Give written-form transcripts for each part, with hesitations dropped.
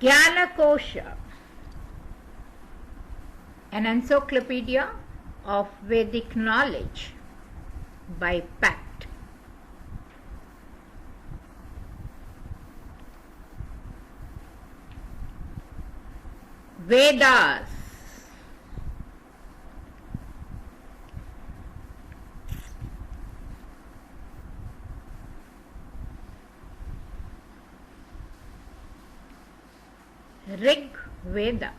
Jnanakosha, an encyclopedia of Vedic knowledge by Pact. Vedas. Rig Veda.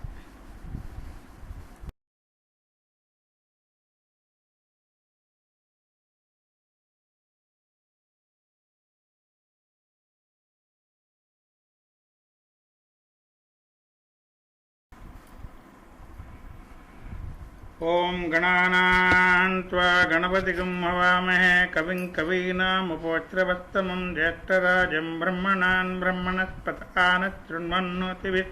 ओम गणानां त्वा गणपतिगं हवामहे कविं कवीनामुपवस्त्रवस्तमं ज्येष्ठराजं ब्रह्मणान् ब्रह्मणस्पतकान् शृण्वन्नोतिभिः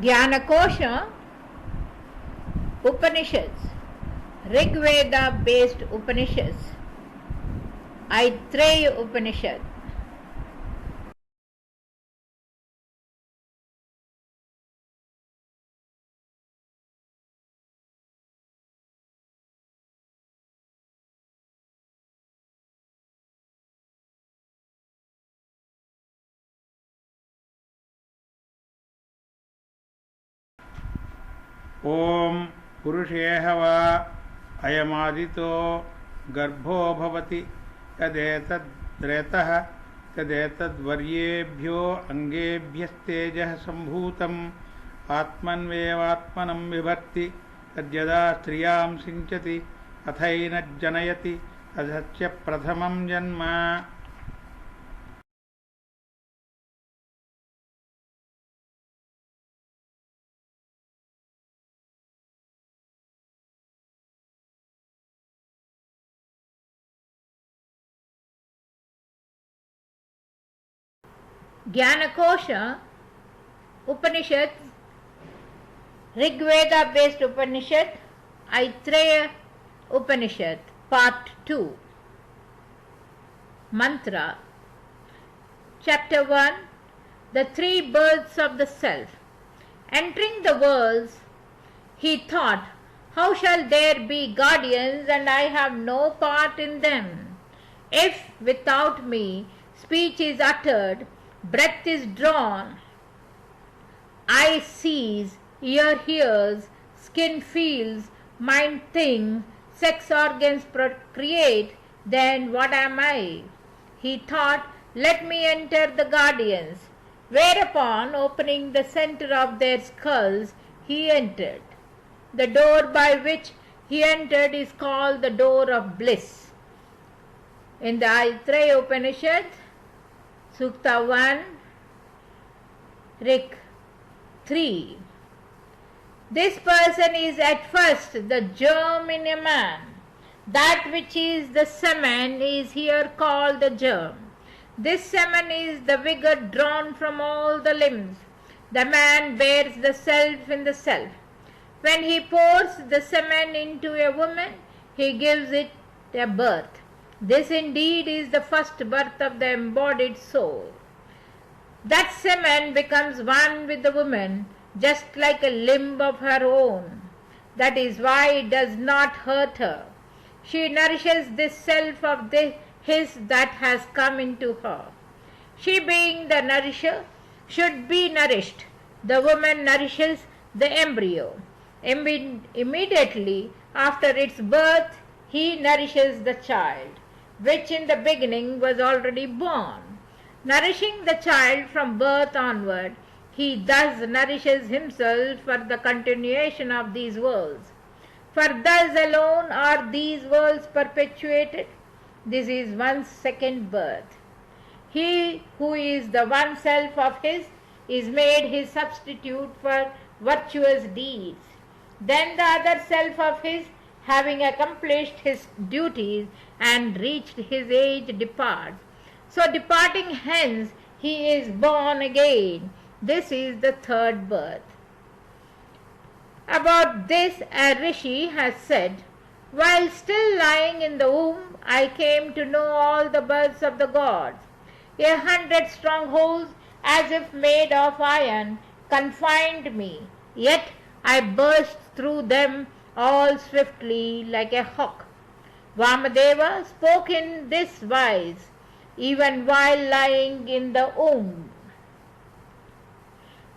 Jnanakosha Upanishads, Rig Veda based Upanishads, Aitreya Upanishad. ओम पुरुषेह वा अयमादितो गर्भो भवति तदेतद्रेतः तदेतद्वर्येभ्यो अंगेभ्यस्तेजः सम्भूतम् आत्मन्वेवात्मनं बिभर्ति तद्यदा स्त्रियां सिञ्चति अथैनज्जनयति तदस्य प्रथमं जन्म. Jnanakosha Upanishad, Rig Veda based Upanishad, Aitreya Upanishad, Part 2. Mantra. Chapter 1. The three births of the self. Entering the worlds, he thought, how shall there be guardians and I have no part in them? If without me speech is uttered, breath is drawn, eye sees, ear hears, skin feels, mind thinks, sex organs procreate, then what am I? He thought, let me enter the guardians. Whereupon, opening the center of their skulls, he entered. The door by which he entered is called the door of bliss. In the Aitreya Upanishad, Sukta 1, Rik 3. This person is at first the germ in a man. That which is the semen is here called the germ. This semen is the vigor drawn from all the limbs. The man bears the self in the self. When he pours the semen into a woman, he gives it a birth. This indeed is the first birth of the embodied soul. That semen becomes one with the woman, just like a limb of her own. That is why it does not hurt her. She nourishes this self of his that has come into her. She, being the nourisher, should be nourished. The woman nourishes the embryo. Immediately after its birth, he nourishes the child, which in the beginning was already born. Nourishing the child from birth onward, he thus nourishes himself for the continuation of these worlds. For thus alone are these worlds perpetuated. This is one's second birth. He who is the one self of his is made his substitute for virtuous deeds. Then the other self of his, having accomplished his duties and reached his age, departs. So departing hence, he is born again. This is the third birth. About this, a rishi has said, while still lying in the womb, I came to know all the births of the gods. 100 strongholds, as if made of iron, confined me, yet I burst through them all swiftly like a hawk. Vamadeva spoke in this wise, even while lying in the womb.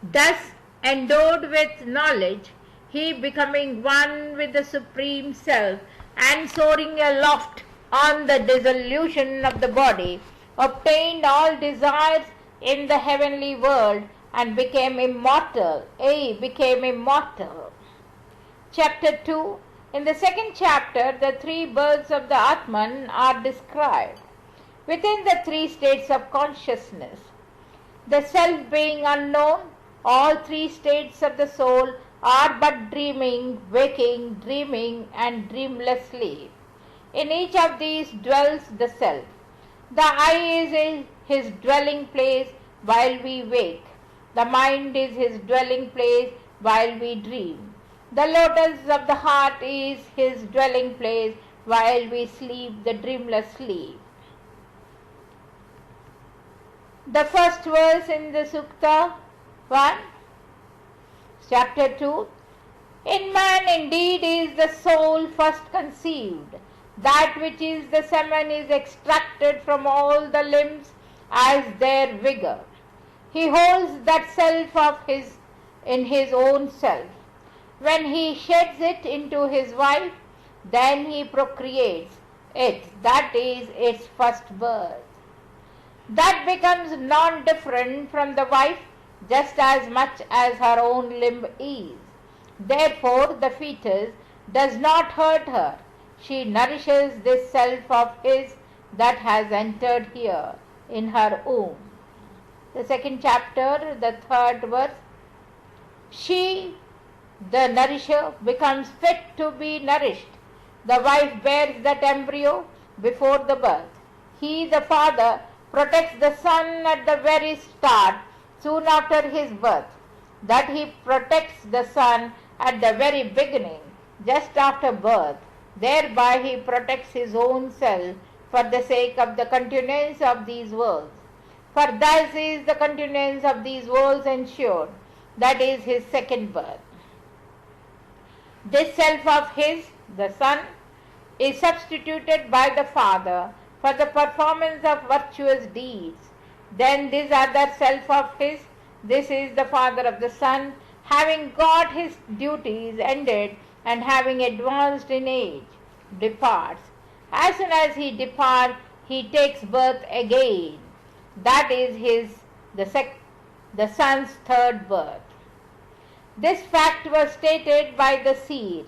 Thus, endowed with knowledge, he becoming one with the Supreme Self and soaring aloft on the dissolution of the body, obtained all desires in the heavenly world and became immortal. Became immortal. Chapter 2. In the second chapter, the three births of the Atman are described. Within the three states of consciousness, the self being unknown, all three states of the soul are but dreaming, waking, dreaming, and dreamless sleep. In each of these dwells the self. The eye is his dwelling place while we wake. The mind is his dwelling place while we dream. The lotus of the heart is his dwelling place while we sleep the dreamless sleep. The first verse in the Sukta 1, chapter 2. In man indeed is the soul first conceived. That which is the semen is extracted from all the limbs as their vigor. He holds that self of his in his own self. When he sheds it into his wife, then he procreates it. That is its first birth. That becomes non-different from the wife just as much as her own limb is. Therefore, the fetus does not hurt her. She nourishes this self of his that has entered here in her womb. The second chapter, the third verse. She, the nourisher, becomes fit to be nourished. The wife bears that embryo before the birth. He, the father, protects the son at the very start, soon after his birth. That he protects the son at the very beginning, just after birth. Thereby he protects his own self for the sake of the continuance of these worlds. For thus is the continuance of these worlds ensured. That is his second birth. This self of his, the son, is substituted by the father for the performance of virtuous deeds. Then this other self of his, this is the father of the son, having got his duties ended and having advanced in age, departs. As soon as he departs, he takes birth again. That is the son's third birth. This fact was stated by the seer,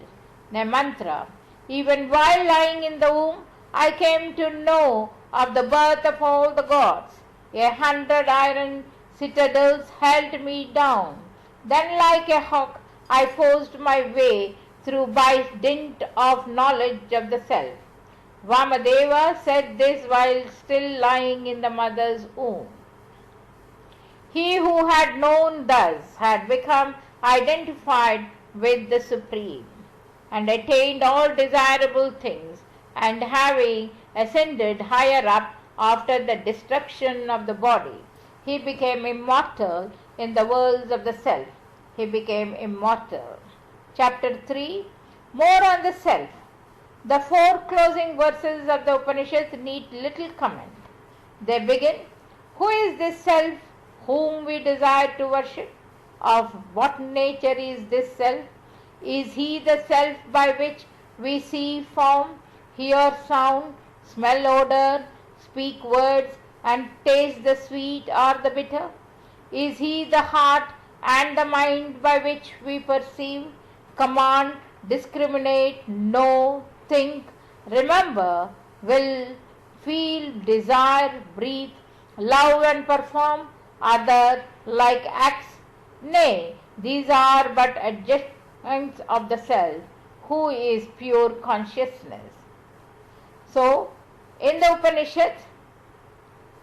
the mantra. Even while lying in the womb, I came to know of the birth of all the gods. 100 iron citadels held me down. Then like a hawk, I forced my way through by dint of knowledge of the self. Vamadeva said this while still lying in the mother's womb. He who had known thus had become identified with the Supreme and attained all desirable things, and having ascended higher up after the destruction of the body, he became immortal in the worlds of the self. He became immortal. Chapter 3. More on the self. The four closing verses of the Upanishads need little comment. They begin, who is this self whom we desire to worship? Of what nature is this self? Is he the self by which we see form, hear sound, smell odor, speak words, and taste the sweet or the bitter? Is he the heart and the mind by which we perceive, command, discriminate, know, think, remember, will, feel, desire, breathe, love and perform other like acts? Nay, these are but adjuncts of the self, who is pure consciousness. So, in the Upanishads,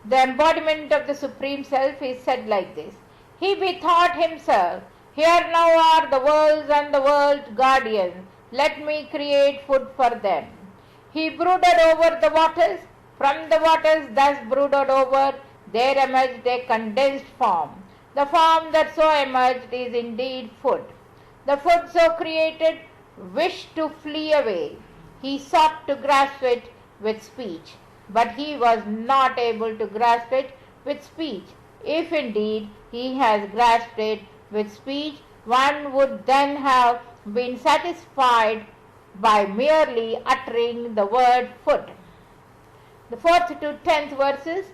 the embodiment of the Supreme Self is said like this. He bethought himself, here now are the worlds and the world's guardians, let me create food for them. He brooded over the waters. From the waters thus brooded over, there emerged a condensed form. The form that so emerged is indeed food. The food so created wished to flee away. He sought to grasp it with speech, but he was not able to grasp it with speech. If indeed he has grasped it with speech, one would then have been satisfied by merely uttering the word food. The 4th to 10th verses.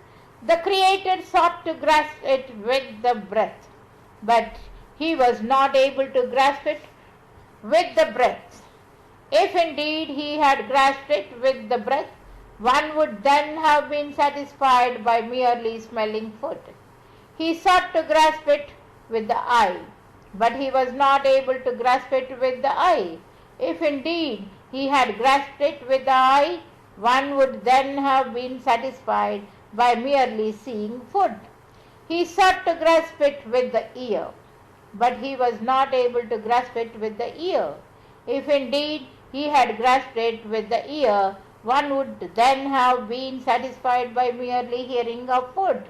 The Creator sought to grasp it with the breath, but he was not able to grasp it with the breath. If indeed he had grasped it with the breath, one would then have been satisfied by merely smelling food. He sought to grasp it with the eye, but he was not able to grasp it with the eye. If indeed he had grasped it with the eye, one would then have been satisfied by merely seeing food. He sought to grasp it with the ear, but he was not able to grasp it with the ear. If indeed he had grasped it with the ear, one would then have been satisfied by merely hearing of food.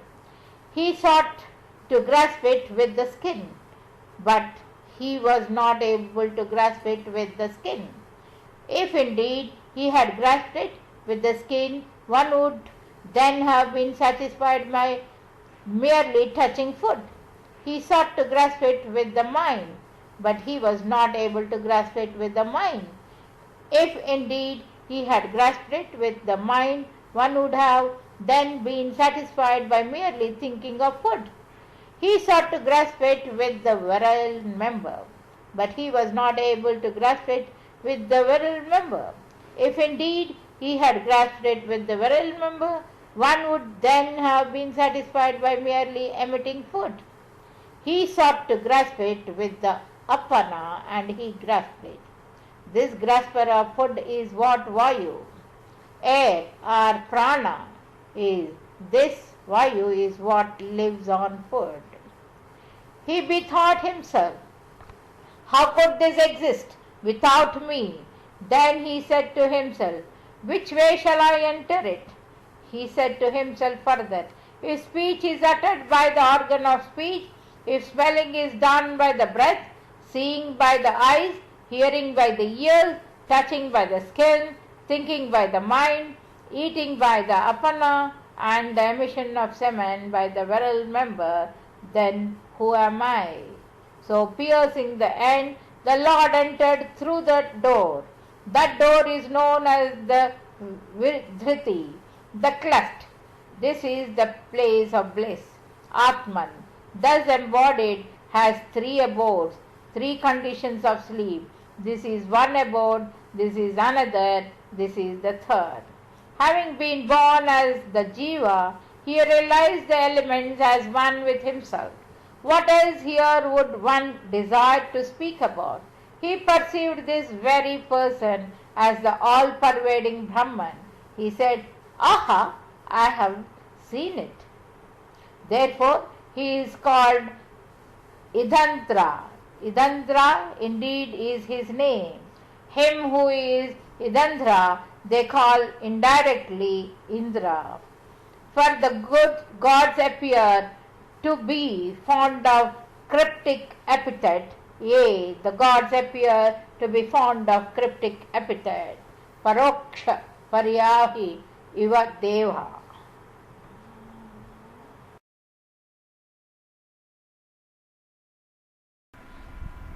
He sought to grasp it with the skin, but he was not able to grasp it with the skin. If indeed he had grasped it with the skin, one would then have been satisfied by merely touching food. He sought to grasp it with the mind, but he was not able to grasp it with the mind. If indeed he had grasped it with the mind, one would have then been satisfied by merely thinking of food. He sought to grasp it with the virile member, but he was not able to grasp it with the virile member. If indeed he had grasped it with the virile member, one would then have been satisfied by merely emitting food. He sought to grasp it with the apana, and he grasped it. This grasper of food is what vayu, air or prana is. This vayu is what lives on food. He bethought himself, how could this exist without me? Then he said to himself, which way shall I enter it? He said to himself further, if speech is uttered by the organ of speech, if smelling is done by the breath, seeing by the eyes, hearing by the ears, touching by the skin, thinking by the mind, eating by the apana, and the emission of semen by the virile member, then who am I? So piercing the end, the Lord entered through the door. That door is known as the Dhriti, the cleft. This is the place of bliss. Atman, thus embodied, has 3 abodes, 3 conditions of sleep. This is one abode, this is another, this is the third. Having been born as the Jiva, he realized the elements as one with himself. What else here would one desire to speak about? He perceived this very person as the all-pervading Brahman. He said, aha, I have seen it. Therefore, he is called Idandra. Idandra indeed is his name. Him who is Idandra, they call indirectly Indra. For the good gods appear to be fond of cryptic epithet. Yea, the gods appear to be fond of cryptic epithet. Paroksha paryahi iva deva.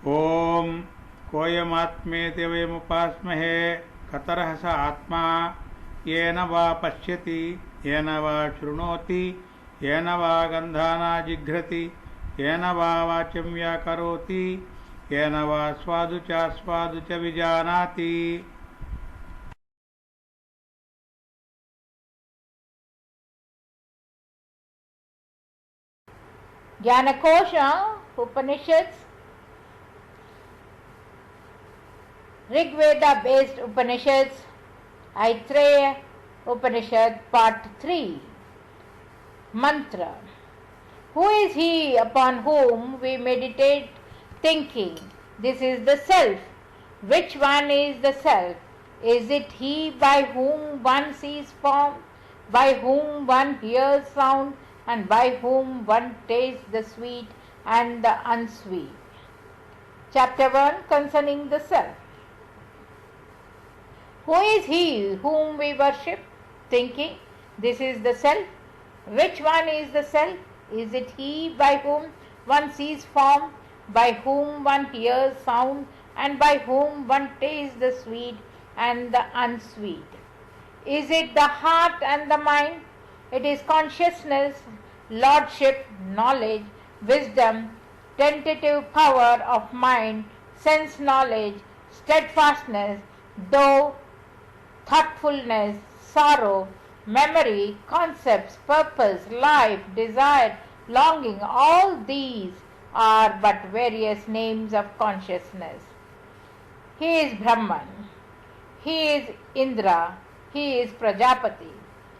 ओम कोयमात्मेति वयमुपास्महे कतरः स आत्मा येन वा पश्यति येन वा शृणोति येन वा गन्धाना जिघ्रति येन वा वाचं व्याकरोति येन वा स्वादु च विजानाति. Jnanakosha, Upanishads, Rig Veda based Upanishads, Aitreya Upanishad Part 3. Mantra. Who is he upon whom we meditate thinking? This is the self. Which one is the self? Is it he by whom one sees form, by whom one hears sound, and by whom one tastes the sweet and the unsweet? Chapter 1 concerning the self. Who is he whom we worship? Thinking, this is the self. Which one is the self? Is it he by whom one sees form, by whom one hears sound, and by whom one tastes the sweet and the unsweet? Is it the heart and the mind? It is consciousness, lordship, knowledge, wisdom, tentative power of mind, sense knowledge, steadfastness, though, thoughtfulness, sorrow, memory, concepts, purpose, life, desire, longing, all these are but various names of consciousness. He is Brahman, he is Indra, he is Prajapati,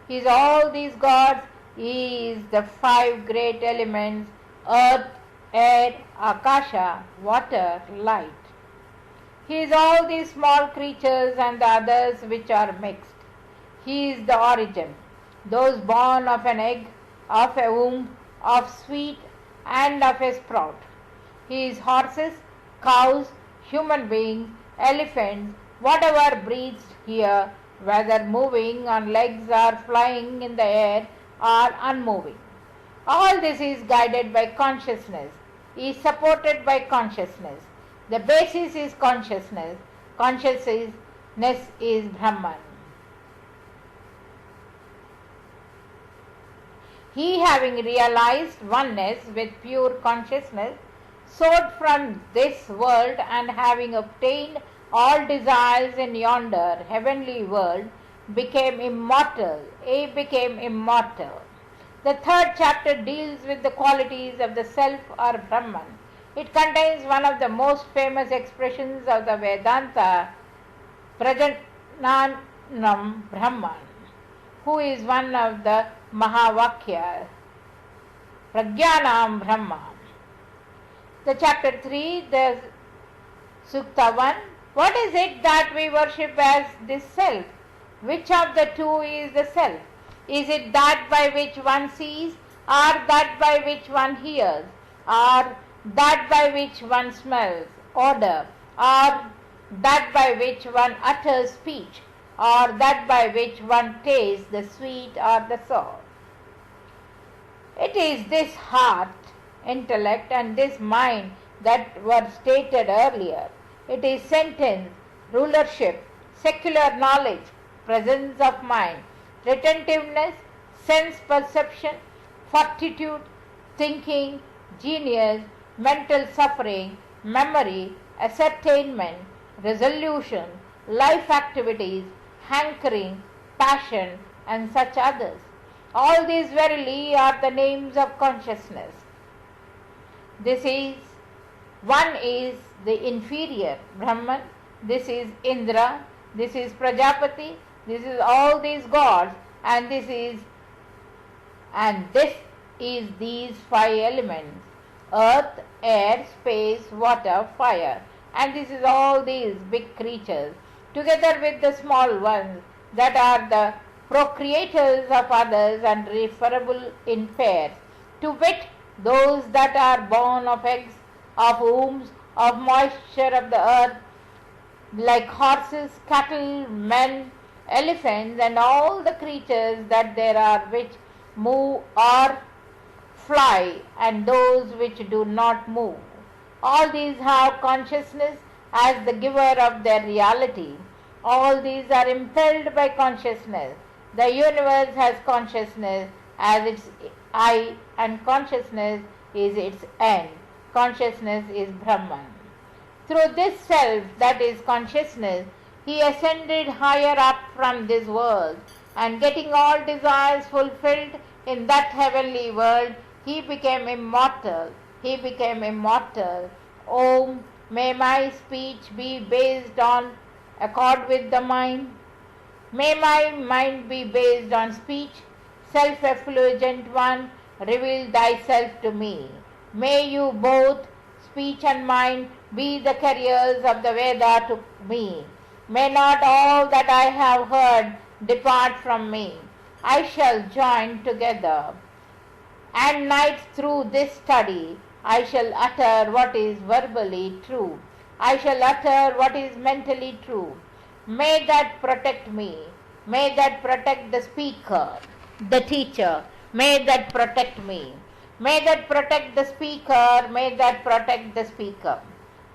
he is all these gods, he is the 5 great elements, earth, air, akasha, water, light. He is all these small creatures and the others which are mixed. He is the origin, those born of an egg, of a womb, of sweet and of a sprout. He is horses, cows, human beings, elephants, whatever breathes here, whether moving on legs or flying in the air or unmoving. All this is guided by consciousness, is supported by consciousness. The basis is consciousness. Consciousness is Brahman. He, having realized oneness with pure consciousness, soared from this world and having obtained all desires in yonder heavenly world, became immortal. He became immortal. The 3rd chapter deals with the qualities of the self or Brahman. It contains one of the most famous expressions of the Vedanta, Prajananam Brahman, who is one of the Mahavakya, Prajnanam Brahma. The chapter 3, the Sukta 1, what is it that we worship as this self? Which of the two is the self? Is it that by which one sees, or that by which one hears, or that by which one smells, odor, or that by which one utters speech, or that by which one tastes the sweet or the sour? It is this heart, intellect, and this mind that were stated earlier. It is sentence, rulership, secular knowledge, presence of mind, retentiveness, sense perception, fortitude, thinking, genius, mental suffering, memory, ascertainment, resolution, life activities, hankering, passion, and such others. All these verily are the names of consciousness. One is the inferior Brahman, this is Indra, this is Prajapati, this is all these gods, and this is these 5 elements: earth, air, space, water, fire, and this is all these big creatures, together with the small ones that are the procreators of others and referable in pairs, to wit, those that are born of eggs, of wombs, of moisture of the earth, like horses, cattle, men, elephants, and all the creatures that there are which move or fly, and those which do not move. All these have consciousness as the giver of their reality. All these are impelled by consciousness. The universe has consciousness as its I, and consciousness is its end. Consciousness is Brahman. Through this self, that is consciousness, he ascended higher up from this world, and getting all desires fulfilled in that heavenly world, he became immortal. He became immortal. Om, may my speech be based on accord with the mind. May my mind be based on speech. Self-effulgent one, reveal thyself to me. May you both, speech and mind, be the carriers of the Veda to me. May not all that I have heard depart from me. I shall join together, and night through this study I shall utter what is verbally true. I shall utter what is mentally true. May that protect me. May that protect the speaker, the teacher. May that protect me. May that protect the speaker. May that protect the speaker.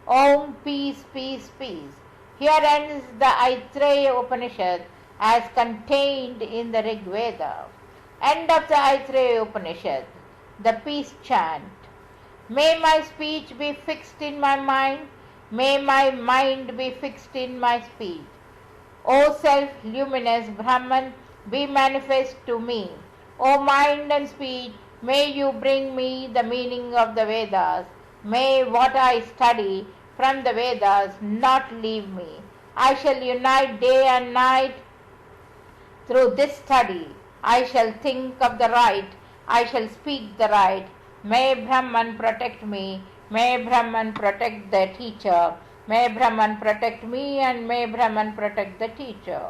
Om, peace, peace, peace. Here ends the Aitreya Upanishad as contained in the Rig Veda. End of the Aitreya Upanishad. The peace chant. May my speech be fixed in my mind. May my mind be fixed in my speech. O self-luminous Brahman, be manifest to me. O mind and speech, may you bring me the meaning of the Vedas. May what I study from the Vedas not leave me. I shall unite day and night through this study. I shall think of the right. I shall speak the right. May Brahman protect me. May Brahman protect the teacher. May Brahman protect me, and may Brahman protect the teacher.